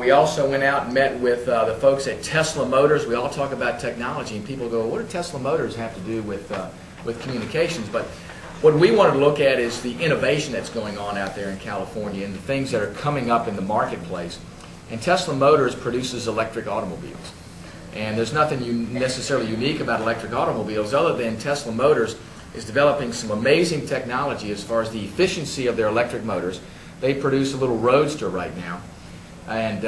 We also went out and met with the folks at Tesla Motors. We all talk about technology, and people go, what do Tesla Motors have to do with communications? But what we wanted to look at is the innovation that's going on out there in California and the things that are coming up in the marketplace. And Tesla Motors produces electric automobiles. And there's nothing necessarily unique about electric automobiles other than Tesla Motors is developing some amazing technology as far as the efficiency of their electric motors. They produce a little Roadster right now, and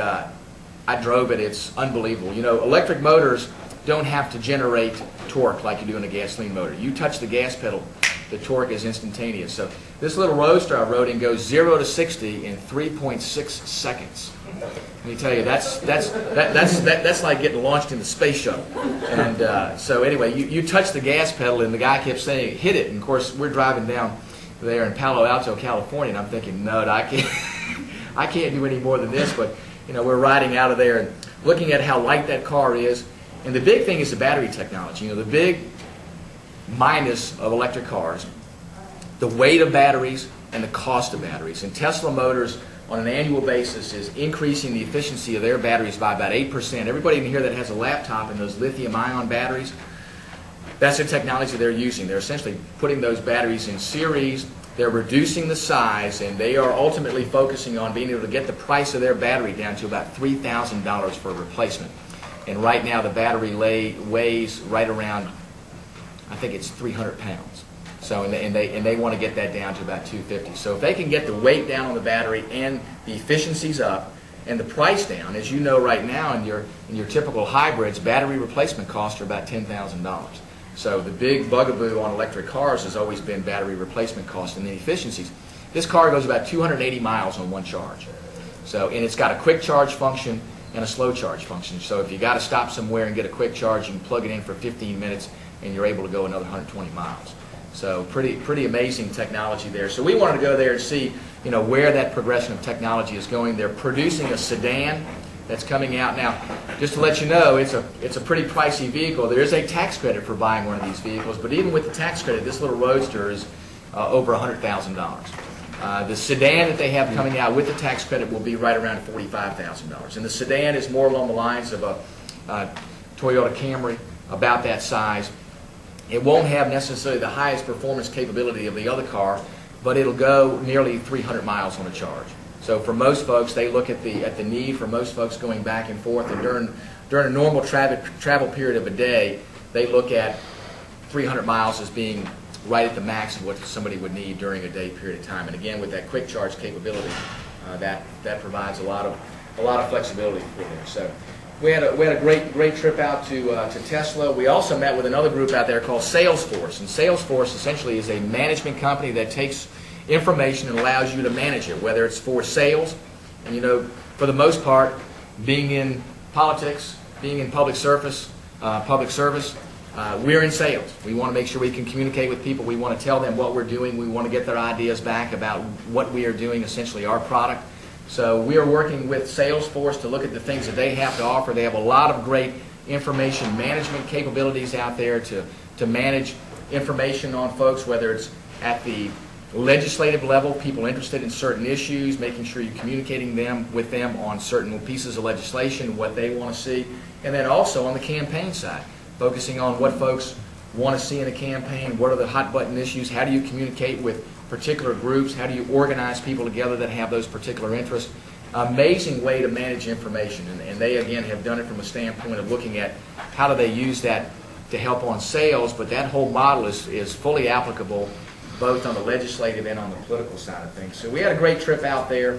I drove it. It's unbelievable. You know, electric motors don't have to generate torque like you do in a gasoline motor. You touch the gas pedal, the torque is instantaneous. So this little Roadster I rode in goes 0 to 60 in 3.6 seconds. Let me tell you, that's like getting launched in the space shuttle. And so anyway, you touch the gas pedal, and the guy kept saying, hit it. And of course, we're driving down there in Palo Alto, California, and I'm thinking, no, I can't do any more than this. But you know, we're riding out of there and looking at how light that car is. And the big thing is the battery technology. You know, the big minus of electric cars, the weight of batteries and the cost of batteries. And Tesla Motors, on an annual basis, is increasing the efficiency of their batteries by about 8%. Everybody in here that has a laptop and those lithium-ion batteries, that's the technology they're using. They're essentially putting those batteries in series. They're reducing the size, and they are ultimately focusing on being able to get the price of their battery down to about $3,000 for a replacement. And right now the battery weighs right around, I think it's 300 pounds. So, and they want to get that down to about 250. So if they can get the weight down on the battery and the efficiencies up and the price down, as you know right now in your typical hybrids, battery replacement costs are about $10,000. So the big bugaboo on electric cars has always been battery replacement costs and the efficiencies. This car goes about 280 miles on one charge. So, and it's got a quick charge function and a slow charge function. So if you got to stop somewhere and get a quick charge, you can plug it in for 15 minutes and you're able to go another 120 miles. So pretty amazing technology there. So we wanted to go there and see, you know, where that progression of technology is going. They're producing a sedan that's coming out now. Just to let you know, it's a pretty pricey vehicle. There is a tax credit for buying one of these vehicles, but even with the tax credit, this little Roadster is over $100,000. The sedan that they have coming out with the tax credit will be right around $45,000. And the sedan is more along the lines of a Toyota Camry, about that size. It won't have necessarily the highest performance capability of the other car, but it'll go nearly 300 miles on a charge. So for most folks, they look at the need for most folks going back and forth, and during a normal travel period of a day, they look at 300 miles as being right at the max of what somebody would need during a day period of time. And again, with that quick charge capability, that provides a lot of flexibility for them. So we had a great trip out to Tesla. We also met with another group out there called Salesforce, and Salesforce essentially is a management company that takes information and allows you to manage it, whether it's for sales, and you know, for the most part, being in politics, being in public service, we're in sales. We want to make sure we can communicate with people. We want to tell them what we're doing. We want to get their ideas back about what we are doing, essentially our product. So we are working with Salesforce to look at the things that they have to offer. They have a lot of great information management capabilities out there to manage information on folks, whether it's at the legislative level, people interested in certain issues, making sure you're communicating with them on certain pieces of legislation, what they want to see, and then also on the campaign side, focusing on what folks want to see in a campaign, what are the hot button issues, how do you communicate with particular groups, how do you organize people together that have those particular interests. Amazing way to manage information, and they again have done it from a standpoint of looking at how do they use that to help on sales, but that whole model is fully applicable both on the legislative and on the political side of things. So we had a great trip out there,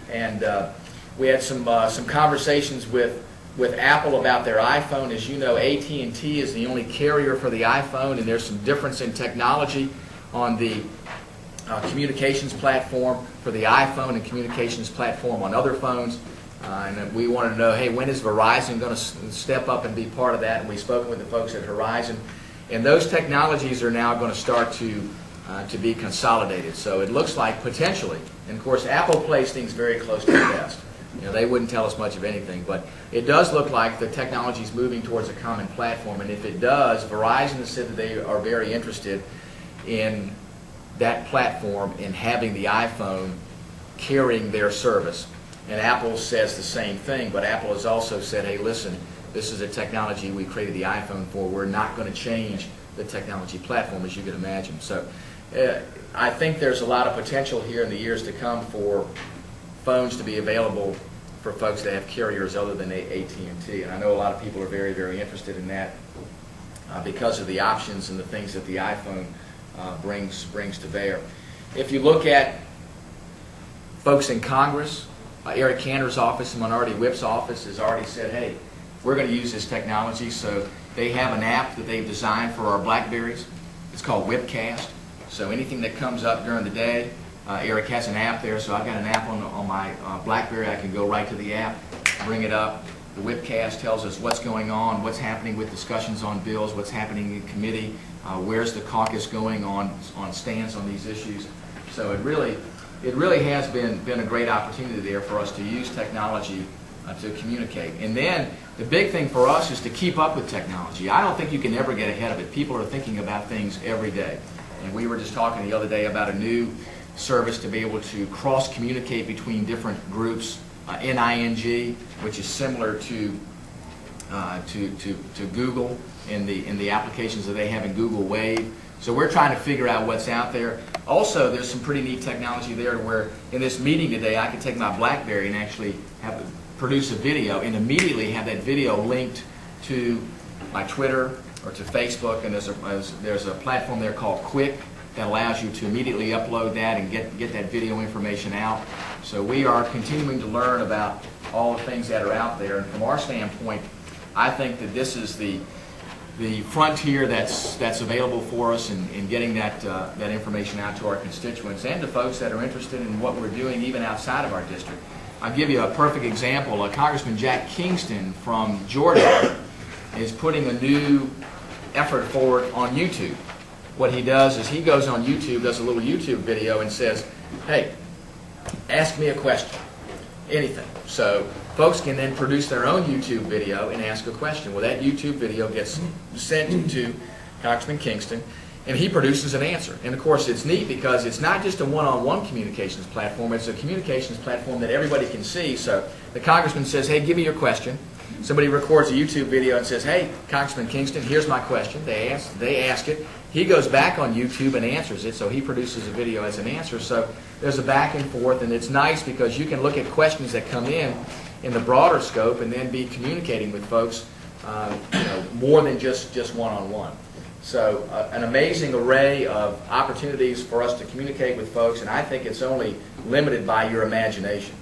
and we had some conversations with Apple about their iPhone. As you know, AT&T is the only carrier for the iPhone, and there's some difference in technology on the communications platform for the iPhone and communications platform on other phones. And we wanted to know, hey, when is Verizon going to step up and be part of that? And we've spoken with the folks at Verizon. And those technologies are now going to start to be consolidated. So it looks like potentially, and of course Apple plays things very close to the vest. You know, they wouldn't tell us much of anything, but it does look like the technology is moving towards a common platform. And if it does, Verizon has said that they are very interested in that platform and having the iPhone carrying their service. And Apple says the same thing, but Apple has also said, hey, listen, this is a technology we created the iPhone for. We're not going to change the technology platform, as you can imagine. So I think there's a lot of potential here in the years to come for phones to be available for folks that have carriers other than AT&T. And I know a lot of people are very, very interested in that because of the options and the things that the iPhone brings to bear. If you look at folks in Congress, Eric Cantor's office and Minority Whip's office has already said, hey, we're going to use this technology. So they have an app that they've designed for our BlackBerries. It's called Whipcast. So anything that comes up during the day, Eric has an app there. So I've got an app on my BlackBerry. I can go right to the app, bring it up. The Whipcast tells us what's going on, what's happening with discussions on bills, what's happening in committee, where's the caucus going on stance on these issues. So it really has been a great opportunity there for us to use technology to communicate. And then the big thing for us is to keep up with technology. I don't think you can ever get ahead of it. People are thinking about things every day. And we were just talking the other day about a new service to be able to cross-communicate between different groups, NING, which is similar to Google in the applications that they have in Google Wave. So we're trying to figure out what's out there. Also, there's some pretty neat technology there where in this meeting today I could take my BlackBerry and actually produce a video and immediately have that video linked to my Twitter or to Facebook, and there's a platform there called Quick that allows you to immediately upload that and get that video information out. So we are continuing to learn about all the things that are out there, and from our standpoint, I think that this is the frontier that's available for us in getting that information out to our constituents and to folks that are interested in what we're doing even outside of our district. I'll give you a perfect example. Congressman Jack Kingston from Georgia is putting a new effort forward on YouTube. What he does is he goes on YouTube, does a little YouTube video and says, hey, ask me a question, anything. So folks can then produce their own YouTube video and ask a question. Well, that YouTube video gets sent to Congressman Kingston, and he produces an answer. And of course, it's neat because it's not just a one-on-one communications platform, it's a communications platform that everybody can see. So the congressman says, hey, give me your question. Somebody records a YouTube video and says, hey, Congressman Kingston, here's my question. They ask it. He goes back on YouTube and answers it, so he produces a video as an answer. So there's a back and forth, and it's nice because you can look at questions that come in the broader scope and then be communicating with folks more than just one-on-one. So an amazing array of opportunities for us to communicate with folks, and I think it's only limited by your imagination.